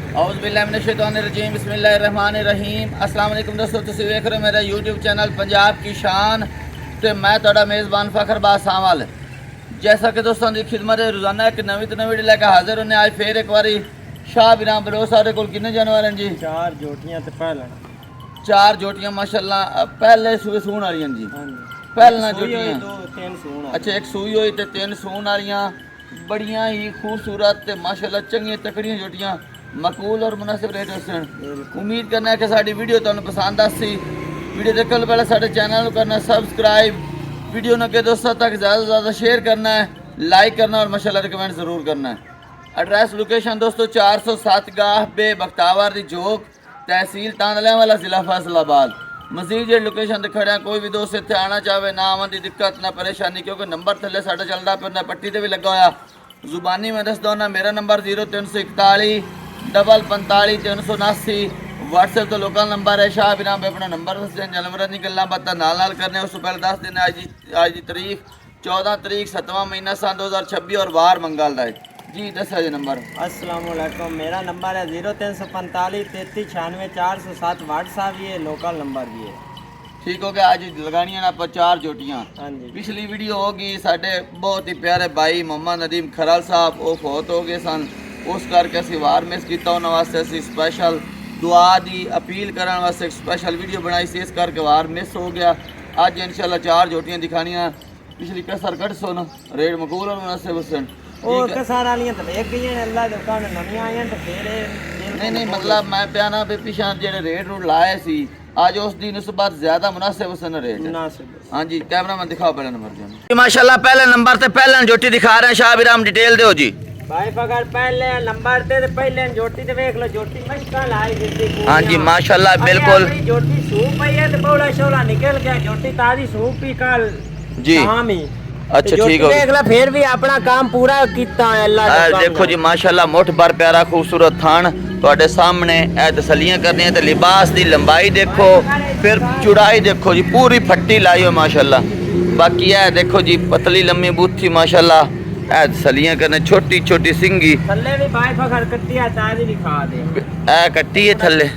औज़ुबिल्लाहिमिनश्शैतानिर्रजीम बिस्मिल्लाहिर्रहमानिर्रहीम। अस्सलाम वालेकुम दोस्तों, तुसीं वेख रहे हो मेरा यूट्यूब चैनल पंजाब की शान ते मैं तुहाडा मेज़बान फ़खरबाज सावल। जैसा कि दोस्तों की खिदमत रोज़ाना एक नवी तो नवी लेकर हाजिर होने आज फिर एक बारी शाह बिराम बलोच सारे कोल कितने जानवर हैं जी? चार जोटियां ते पहलन। चार जोटियां माशाअल्लाह पहले सूए सून वाली जी। पहलना जोटियां दो तीन सून। अच्छा, एक सूई हुई ते तीन सून वालियां बड़ियां ही खूबसूरत ते माशाअल्लाह चंगियां तकड़ियां जोटियां मकबूल और मुनासिब रेट दसन। उम्मीद करना है कि साडी वीडियो तुहानू पसंद आसी। वीडियो देखने से पहले साडे चैनल को करना सब्सक्राइब, वीडियो न के दोस्तों तक ज़्यादा से ज़्यादा शेयर करना है, लाइक करना और माशाअल्लाह रिकमेंट ज़रूर करना है। एड्रैस लोकेशन दोस्तों 407 गाह बे बख्तावर दी जोक, तहसील तांदलियावाला, ज़िला फैसलाबाद। मजीद जो लोकेशन ते खड़े हैं, कोई भी दोस्त इतने आना चाहे ना आवन की दिक्कत ना परेशानी, क्योंकि नंबर थले साडा चलता पे ना पट्टी ते भी लगा होया। जुबानी में दस दो ना, मेरा नंबर 0341 डबल 45 379। व्हाट्सएप तो लोकल नंबर है। शाह बिराम पे अपना नंबर दस दिन जानवर की गल्ला बातें नाल करने। उस पहले 10 दिन आज की तारीख 14 तारीख 7वां महीना सन 2026 और बाहर मंगल है जी। दसा जी नंबर। अस्सलाम वालेकुम, मेरा नंबर है 0345 33 96 407। व्हाट्सएप भी है, लोकल नंबर भी है। ठीक हो गया। आज लगानियां आप चार जोटियां। हाँ जी। पिछली वीडियो होगी साढ़े बहुत ही प्यारे भाई मोहम्मद नदीम खरल साहब वो फौत हो गए सन, उस करके असी वार मिस किया। उन्होंने वास्ते असी स्पैशल दुआ की अपील करने वास्ते एक स्पैशल वीडियो बनाई सी, इस करके वार मिस हो गया। अज इंशाल्लाह चार जोटियां दिखानियां। पिछली कसर कट सुन रेट मकबूल और मुनासिब हुसन। नहीं मतलब मैं प्याना पे पिछा जेडे रेट रूट लाए सी आज उस दिन उस बार ज्यादा मुनासिब हुसन रेट। हाँ जी, कैमरा मैन दिखाओ पहले नंबर जी। माशाल्लाह पहले नंबर ते पहले जोटी दिखा रहे हैं। शाह बिराम डिटेल दो जी भाई। पकड़ पहले नंबर ते पहले जोटी ते देख लो, जोटी मशकाल आई दी। हाँ जी माशाल्लाह बिल्कुल। जोटी सूप पई है ते बौड़ा शोला निकल गया। जोटी ताजी सूप पी कल जी। शाम ही। अच्छा ठीक है, देख ला फिर भी अपना काम पूरा किया है अल्लाह। देखो जी माशाल्लाह मुठ भर प्यारा खूबसूरत थान तुहाडे सामने। ए तसलियां करनी ते लिबास दी लंबाई देखो, फिर चौड़ाई देखो जी, पूरी फट्टी लाई हो माशाल्लाह। बाकी है देखो जी पतली लम्बी बूथी माशाल्लाह। ए तसलियां करने छोटी छोटी सिंगी थल्ले भी भाई फखर कट्टी है, ताजी भी खा दे। ए कट्टी है थल्ले,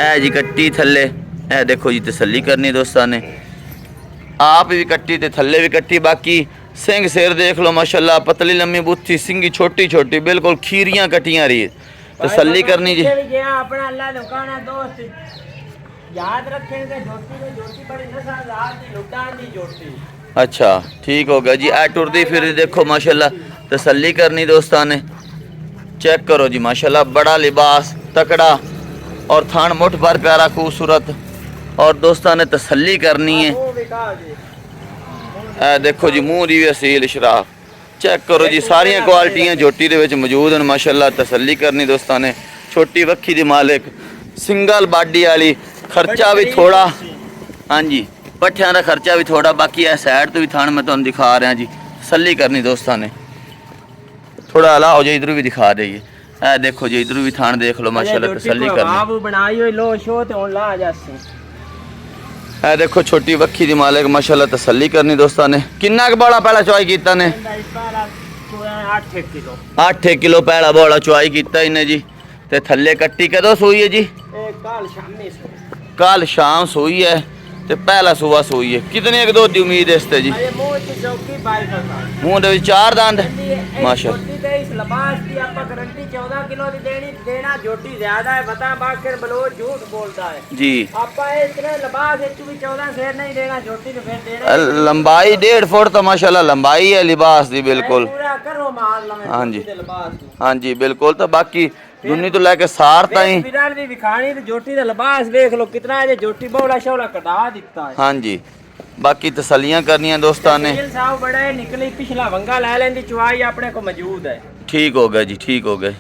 ए जी कट्टी थल्ले। ए देखो जी तसल्ली करनी दोस्तां ने, आप भी कट्टी ते थल्ले भी कट्टी। बाकी सिंग सिर देख लो माशाल्लाह, पतली लम्बी बुत्थी, सिंगी छोटी छोटी, बिल्कुल खीरियां कटियां रही। तसल्ली करनी जी। अपना अल्लाह दुकान है दोस्त, याद रखेंगे जोटी बड़ी नसादार दी लुटान दी जोटी। अच्छा ठीक हो गया जी। ए टुरदी फिर देखो माशाल्लाह, तसल्ली करनी दोस्तां ने। चेक करो जी माशाल्लाह, बड़ा लिबास तकड़ा और थान मुठ भर प्यारा खूबसूरत। और दोस्तों ने तसल्ली करनी है। ए देखो जी मुँह दी असील शराफ। चेक करो जी, सारिया क्वालिटियां जोटी दे विच मौजूद हैं माशाल्लाह। तसल्ली करनी दोस्तों ने। छोटी वक्खी दी मालिक, सिंगल बाडी वाली, खर्चा भी थोड़ा। हाँ जी, पट्ठियां का खर्चा भी थोड़ा। बाकी है साइड तो भी थान मैं तुहानू दिखा रहा जी। तसल्ली करनी दोस्तों ने। थोड़ा अला हो जाए, इधर भी दिखा देइए। ए देखो जी इधर भी थान देख लो माशाल्लाह। तसल्ली करनी। ए देखो छोटी वक्खी दी मालिक माशाल्लाह। तसल्ली करनी दोस्तों ने। किन्ना क बड़ा पहला चुआई कीता ने? 8 किलो पहला बड़ा चुआई कीता इन्हें जी। ते थल्ले कट्टी कदों सूई है जी? कल शाम सूई है ते पहला सुबह सूई है। कितने के दूध की उम्मीद है इसते जी? मुंह दे चार दांत माशाल्लाह। जी लंबाई 1.5 फुट तो माशाल्लाह लंबाई है लिबास दी बिल्कुल। हाँ जी हाँ जी बिल्कुल। तो बाकी दुनी तो लेके सार ताई जोटी दा लिबास देख लो कितना है। जोटी बौड़ा शौड़ा कटा दिता है। हाँ जी बाकी तसलियां करनियां दोस्तां ने। बड़ा निकली पिछला वंगा ले लेंदी, चुआई अपने को मौजूद है। ठीक हो गया जी, ठीक हो गए।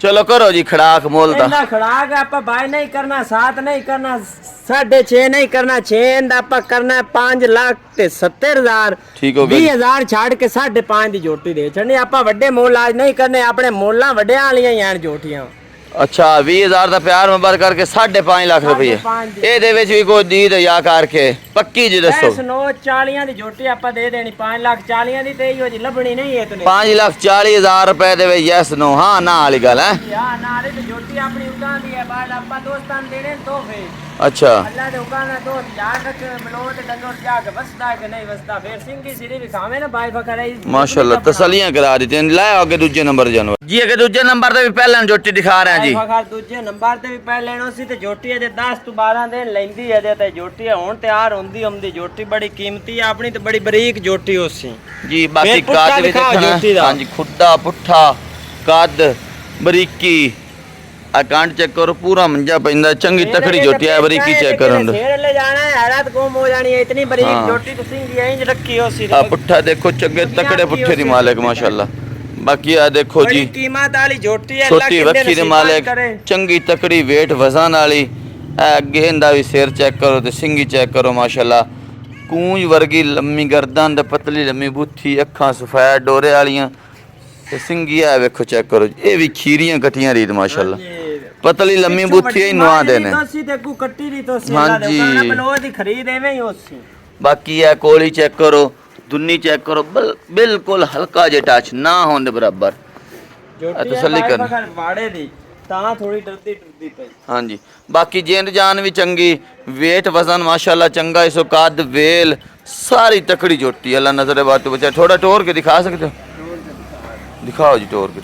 चलो करो जी खड़ाक मोल दा। खड़ाक आपा बाय नहीं करना, 7 नहीं करना, 6.5 नहीं करना, 6 आपा करना 5,70,000। ठीक हो गया। 20,000 छाड़ के 5.5 दी जोटी दे छड़नी। आपा वड्डे मोल आज नहीं करने, अपने मोला वड्डे वालियां ही हैं जोटियां। ਅੱਛਾ 20000 ਦਾ ਪਿਆਰ ਮੁਹੱਬਤ ਕਰਕੇ 5.5 ਲੱਖ ਰੁਪਏ। 5.5 ਦੀ। ਇਹਦੇ ਵਿੱਚ ਵੀ ਕੋਈ ਦੀਦ ਜਾਂ ਕਰਕੇ ਪੱਕੀ ਜੀ ਦੱਸੋ। ਐਸ ਨੋ 40 ਦੀ ਝੋਟੀ ਆਪਾਂ ਦੇ ਦੇਣੀ 5 ਲੱਖ 40 ਦੀ ਤੇ ਇਹੋ ਜੀ ਲੱਭਣੀ ਨਹੀਂ ਹੈ ਤਨੇ 5,40,000 ਰੁਪਏ ਦੇ ਵਿੱਚ ਯੈਸ ਨੋ ਹਾਂ ਨਾ ਵਾਲੀ ਗੱਲ ਹੈ। ਯਾ ਨਾਲੇ ਤੇ ਝੋਟੀ ਆਪਣੀ ਉਗਾਂ ਦੀ ਹੈ ਬਾਅਦ ਆਪਾਂ ਦੋਸਤਾਂ ਨੂੰ ਦੇਣੇ ਤੋਹਫੇ। ਅੱਛਾ ਅੱਲਾ ਦੇ ਉਗਾਂ ਦਾ ਦੋਸਤ ਯਾਦ ਰੱਖ ਬਲੋ ਤੇ ਡੰਗਰ ਜਾ ਕੇ ਵਸਦਾ ਕਿ ਨਹੀਂ ਵਸਦਾ ਫਿਰ ਸਿੰਘੀ ਸਿਰੀ ਵੀ ਖਾਵੇਂ ਨਾ ਬਾਈ ਫਕਰ ਮਾਸ਼ਾਅੱਲਾ ਤਸੱਲੀਆਂ ਕਰਾ ਦਿੱਤੀਆਂ। ਲੈ ਅੱਗੇ ਦੂਜੇ ਨੰਬਰ ਜਾਨਵਰ ਜੀ। ਅੱਗੇ ਦੂਜੇ ਨੰਬਰ ਤੇ ਵੀ ਪਹਿਲਾਂ ਝੋਟੀ ਦਿਖਾ ਰਹੇ ਹਾਂ ਜੀ। ਫਕਰ ਦੂਜੇ ਨੰਬਰ ਤੇ ਵੀ ਪਹਿਲੇ ਲੈਣੋ ਸੀ ਤੇ ਝੋਟੀ ਇਹਦੇ 10 ਤੋਂ 12 ਦਿਨ ਲੈਂਦੀ ਹੈ ਤੇ ਝੋਟੀ ਹੁਣ ਤਿਆਰ ਹੁੰਦੀ ਝੋਟੀ ਬੜੀ ਕੀਮਤੀ ਆ ਆਪਣੀ ਤੇ ਬੜੀ ਬਰੀਕ ਝੋਟੀ ਹੋਸੀ ਜੀ। ਬਾਕੀ ਕੱਦ ਵੀ ਦੇਖਣਾ ਹਾਂਜੀ ਖੁੱਡਾ ਪੁੱਠਾ ਕੱਦ ਬਰੀਕੀ ਆ ਕੰਡ ਚੈੱਕ ਕਰੋ ਪੂਰਾ ਮੰਜਾ ਪੈਂਦਾ ਚੰਗੀ ਤਕੜੀ ਝੋਟੀ ਆ ਬਰੀਕੀ ਚੈੱਕ ਕਰਨ ਫੇਰ ਲੈ ਜਾਣਾ ਹੈ ਹੈਰਾਤ ਗੁੰਮ ਹੋ ਜਾਣੀ ਹੈ ਇਤਨੀ ਬਰੀਕ ਝੋਟੀ ਤੁਸੀਂ ਇੰਜ ਰੱਖੀ ਹੋਸੀ ਆ ਪੁੱਠਾ ਦੇਖੋ ਚੰਗੇ ਤਕੜੇ ਪੁੱਠੇ ਦੀ ਮਾਲਕ ਮਾਸ਼ਾਅੱਲਾ। ਬਾਕੀ ਆ ਦੇਖੋ ਜੀ ਕੀਮਤ ਵਾਲੀ ਝੋਟੀ ਹੈ ਛੋਟੀ ਵੱਖੀ ਦੇ ਮਾਲਕ ਚੰਗੀ ਤਕੜੀ weight ਵਜ਼ਨ ਵਾਲੀ। ਅੱਗੇ ਇਹਦਾ ਵੀ ਸਿਰ ਚੈੱਕ ਕਰੋ ਤੇ ਸਿੰਗੀ ਚੈੱਕ ਕਰੋ ਮਾਸ਼ਾਅੱਲਾ। ਕੂੰਜ ਵਰਗੀ ਲੰਮੀ ਗਰਦਨ ਤੇ ਪਤਲੀ ਲੰਮੀ ਬੁੱਥੀ ਅੱਖਾਂ ਸਫੈਦ ਡੋਰੇ ਵਾਲੀਆਂ ਤੇ ਸਿੰਗੀ ਆ ਵੇਖੋ ਚੈੱਕ ਕਰੋ। ਇਹ ਵੀ ਖੀਰੀਆਂ ਕਟੀਆਂ ਰੀਤ ਮਾਸ਼ਾਅੱਲਾ ਪਤਲੀ ਲੰਮੀ ਬੁੱਥੀ ਹੀ ਨਵਾ ਦੇ ਨੇ ਤੋਸੀ ਤੇ ਕੋ ਕੱਟੀ ਦੀ ਤੋਸੀ ਹਾਂਜੀ। ਦਾ ਬਲੋ ਦੀ ਖਰੀਦ ਐਵੇਂ ਹੀ ਹੋਸੀ। ਬਾਕੀ ਆ ਕੋਲੀ ਚੈੱਕ ਕਰੋ ਦੁੰਨੀ ਚੈੱਕ ਕਰੋ ਬਿਲਕੁਲ ਹਲਕਾ ਜਿਹਾ ਟੱਚ ਨਾ ਹੋਣ ਦੇ ਬਰਾਬਰ ਤਸੱਲੀ ਕਰਨ ਵਾੜੇ ਦੀ ਤਾਂ ਥੋੜੀ ਡਰਦੀ ਪਈ। ਹਾਂਜੀ ਬਾਕੀ ਜਿੰਦ ਜਾਨ ਵੀ ਚੰਗੀ weight ਵਜ਼ਨ ਮਾਸ਼ਾਅੱਲਾ ਚੰਗਾ ਇਸੋ ਕੱਦ ਵੇਲ ਸਾਰੀ ਤਕੜੀ ਝੋਟੀ ਅੱਲਾ ਨਜ਼ਰ ਬਾਤ ਤੋਂ ਬਚਾ। ਥੋੜਾ ਟੋਰ ਕੇ ਦਿਖਾ ਸਕਦੇ ਹੋ ਦਿਖਾਓ ਜੀ ਟੋਰ ਕੇ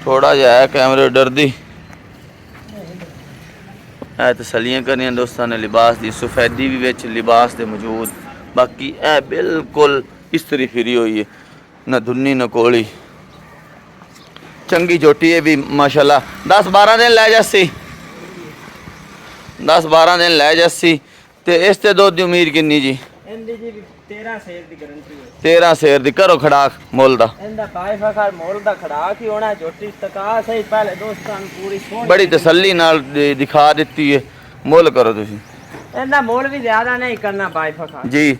ਥੋੜਾ ਜਿਹਾ ਹੈ ਕੈਮਰੇ ਡਰਦੀ ਹੈ। ਤਸੱਲੀਆਂ ਕਰਨੀਆਂ ਦੋਸਤਾਂ ਨੇ ਲਿਬਾਸ ਦੀ ਸਫੈਦੀ ਵੀ ਵਿੱਚ ਲਿਬਾਸ ਦੇ ਮੌਜੂਦ। ਬਾਕੀ ਇਹ ਬਿਲਕੁਲ ਇਸਤਰੀ ਫਿਰੀ ਹੋਈ ਹੈ ਨਾ ਦੁੰਨੀ ਨਾ ਕੋਲੀ ਚੰਗੀ ਝੋਟੀ ਹੈ ਵੀ ਮਾਸ਼ਾਅੱਲਾ 10-12 ਦਿਨ ਲੈ ਜਾਸੀ 10-12 ਦਿਨ ਲੈ ਜਾਸੀ ਤੇ ਇਸ ਤੇ ਦੁੱਧ ਦੀ ਉਮੀਦ ਕਿੰਨੀ ਜੀ? ਇਹਦੀ ਜੀ 13 ਸੇਰ ਦੀ ਗਾਰੰਟੀ ਹੈ। 13 ਸੇਰ ਦੀ ਕਰੋ ਖੜਾਕ ਮੁੱਲ ਦਾ ਇਹਦਾ ਬਾਈ ਫਖਰ ਮੁੱਲ ਦਾ ਖੜਾਕ ਹੀ ਹੋਣਾ ਝੋਟੀ ਤਕਾ ਸਹੀ ਪਹਿਲੇ ਦੋਸਤਾਂ ਨੂੰ ਪੂਰੀ ਸੋਹਣੀ ਬੜੀ ਤਸੱਲੀ ਨਾਲ ਦਿਖਾ ਦਿੱਤੀ ਹੈ ਮੁੱਲ ਕਰੋ ਤੁਸੀਂ। ਇਹਦਾ ਮੁੱਲ ਵੀ ਜ਼ਿਆਦਾ ਨਹੀਂ ਕਰਨਾ ਬਾਈ ਫਖਰ ਜੀ।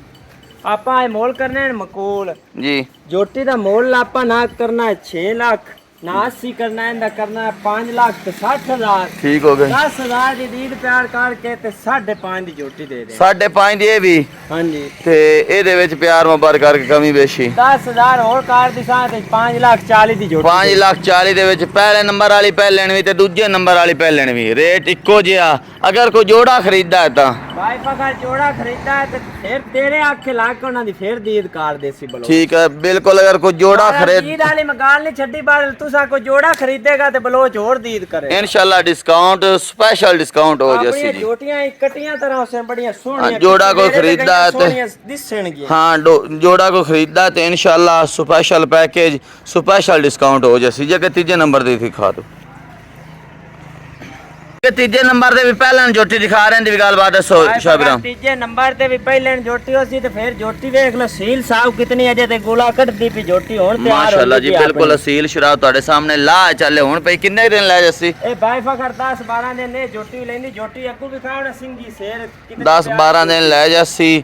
ਆਪਾਂ ਇਹ ਮੁੱਲ ਕਰਨੇ ਨੇ ਮਕੂਲ ਜੀ ਝੋਟੀ ਦਾ ਮੁੱਲ ਆਪਾਂ ਨਾ ਕਰਨਾ 6 ਲੱਖ ਨਾ 80 ਕਰਨਾ ਇਹਦਾ ਕਰਨਾ 5 ਲੱਖ ਤੇ 60,000 ਠੀਕ ਹੋ ਗਏ। 10,000 ਦੀ ਦੀਦ ਪਿਆਰ ਕਰਕੇ ਤੇ 5.5 ਦੀ ਝੋਟੀ ਦੇ ਦੇ 5.5 ਦੀ ਇਹ ਵੀ ਹਾਂਜੀ ਤੇ ਇਹਦੇ ਵਿੱਚ ਪਿਆਰ ਮੁਹੱਬਤ ਕਰਕੇ ਕਮੀ ਬੇਸ਼ੀ 10,000 ਹੋਰ ਕਾਰ ਦੀ ਸਾਥ 5,40,000 ਦੀ ਝੋਟੀ 5,40,000 ਦੇ ਵਿੱਚ ਪਹਿਲੇ ਨੰਬਰ ਵਾਲੀ ਪਹਿਲਣ ਵੀ ਤੇ ਦੂਜੇ ਨੰਬਰ ਵਾਲੀ ਪਹਿਲਣ ਵੀ ਰੇਟ ਇੱਕੋ ਜਿਹਾ। ਅਗਰ ਕੋਈ ਜੋੜਾ ਖਰੀਦਦਾ ਹੈ ਤਾਂ ਭਾਈ ਫਕਰ ਜੋੜਾ ਖਰੀਦਦਾ ਹੈ ਤੇ ਫਿਰ ਤੇਰੇ ਆਖੇ ਲਾ ਕੇ ਉਹਨਾਂ ਦੀ ਫਿਰ ਦੀਦ ਕਾਰ ਦੇਸੀ ਬਲੋ ਠੀਕ ਹੈ ਬਿਲਕੁਲ। ਅਗਰ ਕੋਈ ਜੋੜਾ ਖਰੀਦ ਦੀਦ ਵਾਲੀ ਮਗਾਲ ਨਹੀਂ ਛੱਡੀ ਬਾਲ ਤੁਸੀਂ ਕੋਈ ਜੋੜਾ ਖਰੀਦੇਗਾ ਤੇ ਬਲੋਚ ਹੋਰ ਦੀਦ ਕਰੇ ਇਨਸ਼ਾਅੱਲਾ ਡਿਸਕਾਊਂਟ ਸਪੈਸ਼ਲ ਡਿਸਕਾਊਂਟ ਹੋ ਜਾਸੀ ਆਪਣੀਆਂ ਜੀ। ਝੋਟੀਆਂ ਇਕੱਠੀਆਂ ਤਰ੍ਹਾਂ ਉਸੇ ਬੜੀਆਂ ਸੋਹਣੀਆਂ ਜੋੜਾ ਕੋਈ ਖਰੀਦਦਾ ਹੈ ਤੇ ਦਿਸਣਗੀਆਂ ਹਾਂ ਜੋੜਾ ਕੋਈ ਖਰੀਦਦਾ ਤੇ ਇਨਸ਼ਾਅੱਲਾ ਸਪੈਸ਼ਲ ਪੈਕੇਜ ਸਪੈਸ਼ਲ ਡਿਸਕਾਊਂਟ ਹੋ ਜਾਸੀ। ਜੇ ਕਿ ਤੀਜੇ ਨੰਬਰ ਤੇ ਦਿਖਾ ਦੋ ਕਿ ਤੀਜੇ ਨੰਬਰ ਤੇ ਵੀ ਪਹਿਲਾਂ ਝੋਟੀ ਦਿਖਾ ਰਹੇ ਦੀ ਵੀ ਗੱਲਬਾਤ ਦੱਸੋ ਸ਼ਾਬਰਾ। ਤੀਜੇ ਨੰਬਰ ਤੇ ਵੀ ਪਹਿਲੇ ਝੋਟੀ ਹੋਸੀ ਤੇ ਫਿਰ ਝੋਟੀ ਵੇਖ ਲਓ ਸੀਲ ਸਾਹ ਕਿਤਨੀ ਅਜੇ ਤੇ ਗੋਲਾ ਕੱਢਦੀ ਪਈ ਝੋਟੀ ਹੁਣ ਤਿਆਰ ਮਾਸ਼ਾਅੱਲਾ ਜੀ ਬਿਲਕੁਲ ਅਸੀਲ ਸ਼ਰਾਬ ਤੁਹਾਡੇ ਸਾਹਮਣੇ ਲਾ ਚੱਲੇ ਹੁਣ ਪਈ ਕਿੰਨੇ ਦਿਨ ਲੈ ਜਾਸੀ? ਇਹ ਬਾਈ ਫਖਰ 10-12 ਦਿਨ ਨੇ ਝੋਟੀ ਲੈਂਦੀ ਝੋਟੀ ਅੱਗੂ ਵੀ ਖਾਵਣਾ ਸਿੰਘੀ ਸ਼ੇਰ 10-12 ਦਿਨ ਲੈ ਜਾਸੀ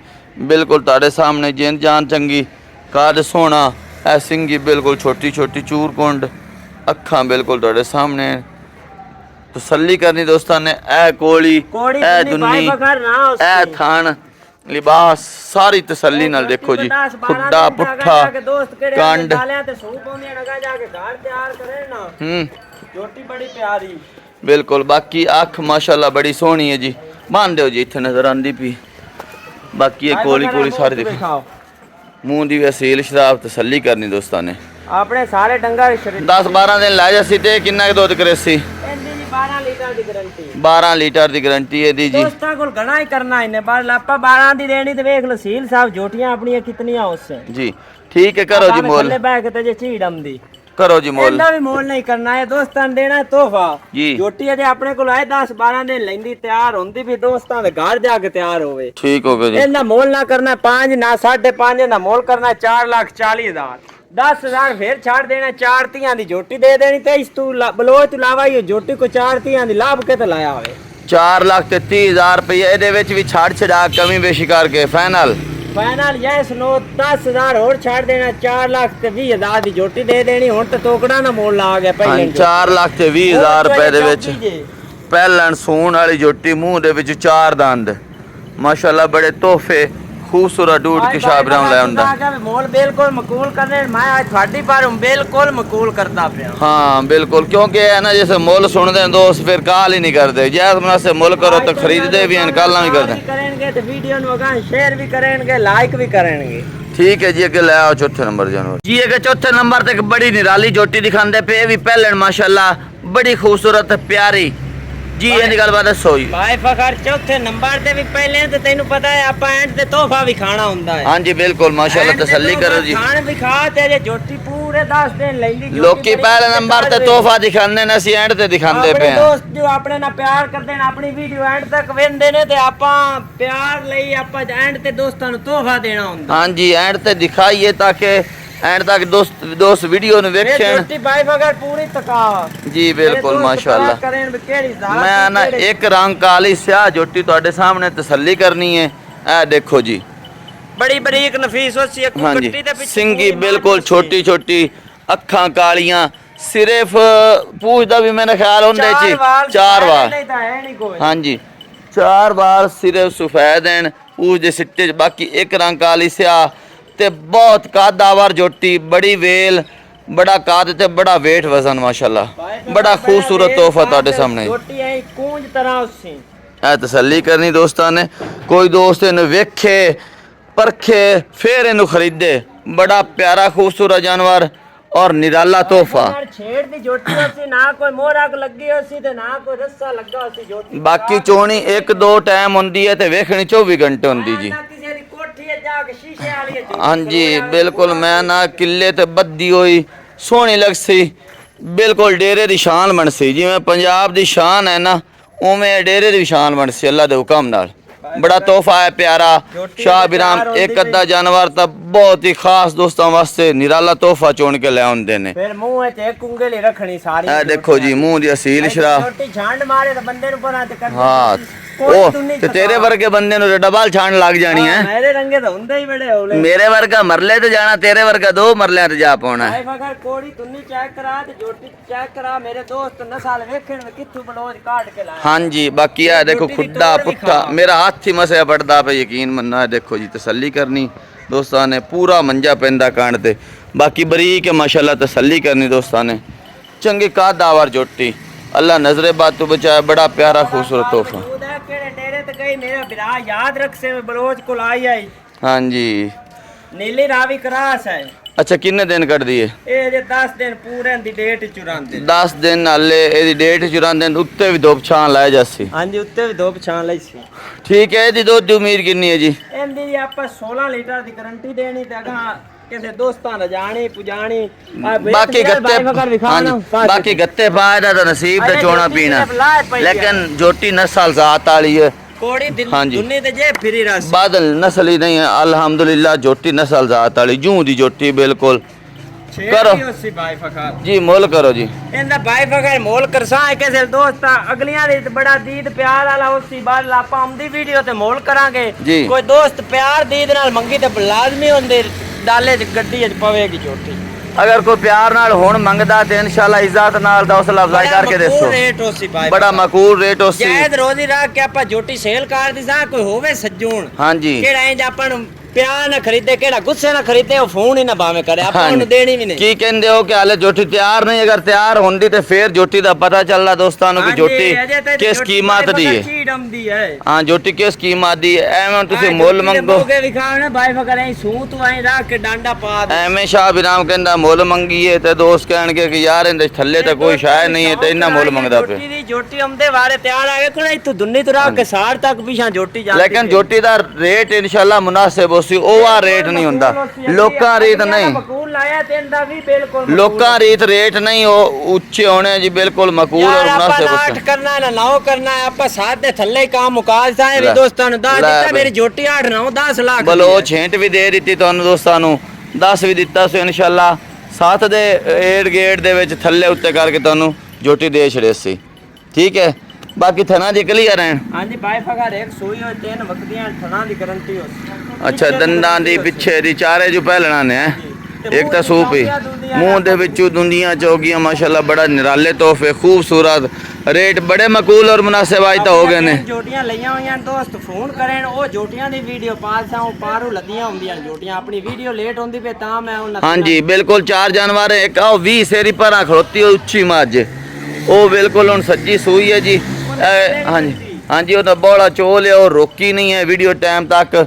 ਬਿਲਕੁਲ ਤੁਹਾਡੇ ਸਾਹਮਣੇ ਜਿੰਦ ਜਾਨ ਚੰਗੀ ਕਾਦ ਸੋਹਣਾ ਐ ਸਿੰਘੀ ਬਿਲਕੁਲ ਛੋਟੀ ਛੋਟੀ ਚੂਰਕੁੰਡ ਅੱਖਾਂ ਬਿਲਕੁਲ ਤੁਹਾਡੇ ਸਾਹਮਣੇ। ਤਸੱਲੀ ਕਰਨੀ ਦੋਸਤਾਂ ਨੇ ਇਹ ਕੋਲੀ ਇਹ ਦੁੰਨੀ ਇਹ ਥਾਣ ਲਿਬਾਸ ਸਾਰੀ ਤਸੱਲੀ ਨਾਲ ਦੇਖੋ ਜੀ ਖੁੱਡਾ ਪੁੱਠਾ ਕੰਡ ਝੋਟੀ ਬੜੀ ਪਿਆਰੀ ਬਿਲਕੁਲ। ਬਾਕੀ ਅੱਖ ਮਾਸ਼ਾਅੱਲਾ ਬੜੀ ਸੋਹਣੀ ਹੈ ਜੀ। ਬੰਨ ਦਿਓ ਜੀ ਇੱਥੇ ਨਜ਼ਰ ਆਂਦੀ ਪਈ। ਬਾਕੀ ਇਹ ਕੋਲੀ ਸਾਰੇ ਦੇਖੋ ਮੂੰਹ ਦੀ ਵਸੀਲ ਸ਼ਰਾਬ ਤਸੱਲੀ ਕਰਨੀ ਦੋਸਤਾਂ ਨੇ ਆਪਣੇ ਸਾਰੇ ਡੰਗਰ 10-12 ਦਿਨ ਲੈ ਜਾਸੀ ਤੇ ਕਿੰਨਾ ਦੁੱਧ ਕਰੇਸੀ? 12 ਲੀਟਰ ਦੀ ਗਾਰੰਟੀ 12 ਲੀਟਰ ਦੀ ਗਾਰੰਟੀ ਇਹਦੀ ਜੀ। ਦੋਸਤਾਂ ਕੋਲ ਘਣਾ ਹੀ ਕਰਨਾ ਇਹਨੇ ਬਾਅਦ ਆਪਾਂ 12 ਦੀ ਦੇਣੀ ਤੇ ਵੇਖ ਲਓ ਸੀਲ ਸਾਹਿਬ ਝੋਟੀਆਂ ਆਪਣੀਆਂ ਕਿਤਨੀਆਂ ਉਸੇ ਜੀ। ਠੀਕ ਹੈ ਕਰੋ ਜੀ ਮੁੱਲ ਥੱਲੇ ਬੈ ਕੇ ਤੇ ਜੇ ਝੀੜਮ ਦੀ ਕਰੋ ਜੀ ਮੁੱਲ। ਇਹਦਾ ਵੀ ਮੁੱਲ ਨਹੀਂ ਕਰਨਾ ਹੈ ਦੋਸਤਾਂ ਨੂੰ ਦੇਣਾ ਤੋਹਫਾ ਜੀ। ਝੋਟੀ ਅਜੇ ਆਪਣੇ ਕੋਲ ਆਏ 10-12 ਦਿਨ ਲੈਂਦੀ ਤਿਆਰ ਹੁੰਦੀ ਵੀ ਦੋਸਤਾਂ ਦੇ ਘਰ ਜਾ ਕੇ ਤਿਆਰ ਹੋਵੇ। ਠੀਕ ਹੋ ਗਿਆ ਜੀ। ਇਹਦਾ ਮੁੱਲ ਨਾ ਕਰਨਾ 5 ਨਾ 5.5 ਦਾ ਮੁੱਲ ਕਰਨਾ 4,40,000 10,000 ਫਿਰ ਛੱਡ ਦੇਣਾ 4 ਧੀਆਂ ਦੀ ਝੋਟੀ ਦੇ ਦੇਣੀ ਤੇ ਇਸ ਤੋਂ ਬਲੋਚ ਤੋਂ ਇਲਾਵਾ ਇਹ ਝੋਟੀ ਕੋ 4 ਧੀਆਂ ਦੀ ਲਾਭ ਕੇ ਤੇ ਲਾਇਆ ਹੋਵੇ 4,30,000 ਰੁਪਏ ਇਹਦੇ ਵਿੱਚ ਵੀ ਛੱਡ ਛਡਾ ਕਮੀ ਬੇਸ਼ੀ ਕਰਕੇ ਫਾਈਨਲ फाइनल यस नो 10,000 और छाड़ देना 4,20,000 ਦੀ ਝੋਟੀ ਦੇ ਦੇਣੀ ਹੁਣ ਤਾਂ ਤੋਕੜਾ ਨਾ ਮੋਲ ਲਾ ਗਿਆ ਪਹਿਲੇ 4,20,000 ਰੁਪਏ ਦੇ ਵਿੱਚ ਪਹਿਲਣ ਸੂਣ ਵਾਲੀ ਝੋਟੀ ਮੂੰਹ ਦੇ ਵਿੱਚ 4 ਦੰਦ ਮਾਸ਼ਾਅੱਲਾ ਬੜੇ ਤੋਹਫੇ खूबसूरत डूड के शाबराम ले आंदा मोल बिल्कुल मकबूल करने मैं आज ਤੁਹਾਡੀ पर बिल्कुल मकबूल करता पिया हाँ बिल्कुल क्योंकि है ना जैसे मोल सुनते हैं दोस्त फिर काल ही नहीं करते जैसे मुनासिब मोल करो तो खरीदते भी हैं काल भी करते करेंगे तो वीडियो नु अगा शेयर भी करेंगे लाइक भी करेंगे ठीक है जी अगे ले आओ चौथे नंबर जानवर जी अगे चौथे नंबर तक बड़ी निराली झोटी दिखाते पे भी पहले माशाल्लाह बड़ी खूबसूरत प्यारी जी ये गल बात दसो जी भाई फखर चौथे नंबर ते भी पहले तो तेनू पता है आपा एंड ते तोहफा भी खाना हुंदा है हां जी बिल्कुल माशाल्लाह तसल्ली करो जी खान भी खा तेरे झोटी पूरे 10 दिन लेंदी लोकी पहले नंबर ते तोहफा दिखांदे ने सी एंड ते दिखांदे पे हैं दोस्त जो अपने ना प्यार करदे ने अपनी वीडियो एंड तक वेंदे ने ते आपा प्यार लई आपा एंड ते दोस्तां नु तोहफा देना हुंदा हां जी एंड ते दिखाइए ताकि एंड तक दोस्त वीडियो नु वेखण झोटी भाई फखर पूरी तका जी बिल्कुल माशाल्लाह मैं ना एक रंग काली स्याह झोटी ਤੁਹਾਡੇ सामने तसल्ली करनी है ए देखो जी बड़ी बारीक नफीस होसी हाँ जी सिंगी बिल्कुल छोटी छोटी अखां कालियां सिर्फ पूछ दा भी मैंने ख्याल होंदे जी 4 बार हाँ जी 4 बार सिर्फ सफेद हैं पूछ दे सिट्टे बाकी एक रंग काली स्याह ते बहुत कादावर झोटी बड़ी वेल बड़ा काद ते बड़ा वेट वजन माशाल्लाह बड़ा खूबसूरत तोहफा ਤੁਹਾਡੇ सामने झोटी है कूंज तरह उसी ए तसल्ली करनी दोस्तां ने कोई दोस्त इन्हें वेखे परखे फिर इन्हें खरीदे बड़ा प्यारा खूबसूरत जानवर और निराला तोहफा छेड़ दी झोटी होसी ना कोई मोरक लगी होसी ते ना कोई रस्सा लगा होसी झोटी बाकी चोणी 1-2 टाइम होंदी है ते वेखनी 24 घंटे होंदी जी हाँ जी बिल्कुल मैं ना किले ते बद्दी हुई सोहनी लगसी बिल्कुल डेरे दी शान बनसी जिवें पंजाब दी शान है ना उवें डेरे दी शान बनसी अल्लाह दे हुक्म नाल बड़ा तोहफा है प्यारा शाह बिराम एक अद्धा जानवर तो बहुत ही खास दोस्तों वास्ते निराला तोहफा चुन के ले आंदे ने फिर मुंह विच एक उंगली रखनी सारी ए देखो जी मुंह दी असील शरा छोटी झांड मारे तो बंदे नु परा ते कर हां ओ ते तेरे वर्गे बंदे नु डबल छान लग जानी है मेरे रंगे तो हुंदे ही बड़े होले मेरे वर्गा मरले ते जाना तेरे वर्गा 2 मरले ते जा पाना भाई मगर कोड़ी तुन्नी चेक करा ते झोटी चेक करा मेरे दोस्त नसाल वेखण में किथु बलोज काट के लाया हां जी बाकी है देखो खुदा पुट्ठा मेरा हाथ ही मसे पड़दा पे यकीन मन्ना है देखो जी तसल्ली करनी दोस्तां ने पूरा मंजा पेंदा कांड ते बाकी बरीक है माशाल्लाह तसल्ली करनी दोस्तां ने चंगी कादावर झोटी अल्लाह नजरे बात तो बचाए बड़ा प्यारा खूबसूरत तोहफा मेरा बिरा याद रख से बलोच को लाई आई हां जी नीली रावी क्रास है अच्छा कितने दिन कर दिए ए जे 10 दिन पूरे दी डेट चुरांदे 10 दिन नाले एदी डेट चुरांदे उत्ते भी धोप छां लाए जासी हां जी उत्ते भी धोप छां लाई सी ठीक है एदी दूध दी उम्मीद कितनी है जी एंदी दी आपा 16 लीटर दी गारंटी देनी ते अगा किसे दोस्तां न जानी पुजानी बाकी गत्ते बाकी गत्ते पाए दा नसीब ते चोना पीना लेकिन झोटी नस्ल जात वाली है कोड़ी दुन्नी ते जे फिरी रस बादल नस्ल ही नहीं है अल्हम्दुलिल्लाह झोटी नस्ल जात वाली जूं दी झोटी बिल्कुल करो भाई फखर जी मोल करो जी इंदा भाई फखर मोल करसा है कैसे दोस्त अगलियां दी बड़ा दीद प्यार वाला उसी बाद लापा आमदी वीडियो ते मोल करांगे कोई दोस्त प्यार दीद नाल मंगी ते लाजमी होंदे डाले गड्डी च पवेगी झोटी अगर कोई प्यार नाल हुण मंगदा ते इंशाल्लाह इज्जत नाल हौसला अफजाई करके दसो रेट होसी भाई बड़ा मकबूल रेट होसी जायद रोजी रख के आपा झोटी सेल कर दी सा कोई होवे सज्जून हां जी केड़ा इंज आपन प्यार ना खरीदे केड़ा गुस्से ना खरीदे वो फोन ही ना भावे करे आपा उन्हें देनी भी नहीं की कहंदे हो कि हाले झोटी तैयार नहीं अगर तैयार होंदी ते फिर झोटी दा पता चलदा दोस्तां नु कि झोटी किस कीमत दी है हां झोटी किस कीमत दी है एवें तुसी मोल मंगो के विखाने भाई फकर ऐ सू तू ऐ रख के डांडा पा दे एवें शाह बिराम कहंदा मोल मंगीए ते दोस्त कहणगे कि यार इंदे थल्ले ते कोई शाय नहीं है ते इन्ना मोल मंगदा पे झोटी दी झोटी हमदे वारे तैयार आ गए कोई तू दुन्नी तो रख के सार तक पीछा झोटी जा लेकिन झोटी दा रेट इंशाल्लाह मुनासिब ओवर रेट नहीं हुंदा लोकां रेट नहीं मकबूल लाया तेंदा भी बिल्कुल लोकां रेट नहीं ऊंचे होने जी बिल्कुल मकबूल और मुनासिब आठ करना ना 9 करना है आपा साथ दे थल्ले काम मुकालता है दोस्तां नु 10 दिता मेरी झोटी 8 9 10 लाख बोलो छेंट भी दे दित्ती ਤੁਹਾਨੂੰ दोस्तां नु 10 भी दिता सो इंशाल्लाह साथ दे एड गेट दे विच थल्ले उत्ते करके ਤੁਹਾਨੂੰ झोटी दे छड़े सी ठीक है बाकी थना दी क्लियर हैं। हाँ जी बाई फगर एक सुई और 3 वक्तियां थना दी गारंटी हो। अच्छा दंदां दी पिछे दी चारे जो पहलना ने एक तो सूप ही मुंह दे विचों दुंदियां चौगियां माशाल्लाह बड़ा निराले तोहफे खूबसूरत रेट बड़े मकूल और मुनासिब आज तो हो गए ने। जोटियां लईयां होईयां दोस्त फोन करें ओ जोटियां दी वीडियो पास आऊं पारू लदियां हुंदियां जोटियां अपनी वीडियो लेट होंदी पे ता मैं उन हाँ जी बिल्कुल 4 जानवर है एक आओ 20 सेरी पर खड़ोती है उच्ची मझ ओ बिल्कुल हुन सच्ची सूई है जी। हाँ जी हाँ जी वो बड़ा चोल है और रोकी नहीं है वीडियो टाइम तक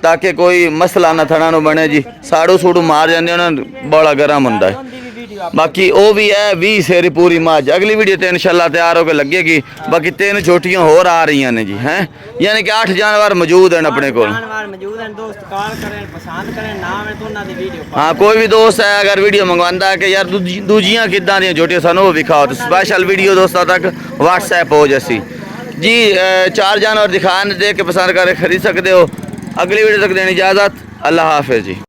ताकि कोई मसला ना थड़ा नु बने जी साड़ू सूड़ू मार जाते उन्हें बड़ा गर्म होंदा है। बाकी वो भी है 20 सेरी पूरी मझ अगली वीडियो तो इंशाल्लाह तैयार होकर लगेगी। बाकी 3 छोटियां होर आ रही ने जी हैं यानी कि 8 जानवर मौजूद हैं अपने को। जानवर मौजूद हैं दोस्त कॉल करें पसंद करें नाम है तो उन्हां दी वीडियो हाँ कोई भी दोस्त है अगर वीडियो मंगवांदा है कि यार दूजियां किदां दी छोटियां सानू वो विखाओ तो स्पेशल वीडियो दोस्तों तक व्हाट्सएप हो जैसी जी 4 जानवर दिखाने दे के पसंद करके खरीद सकते हो। अगली वीडियो तक देनी इजाज़त अल्लाह हाफिज़ जी।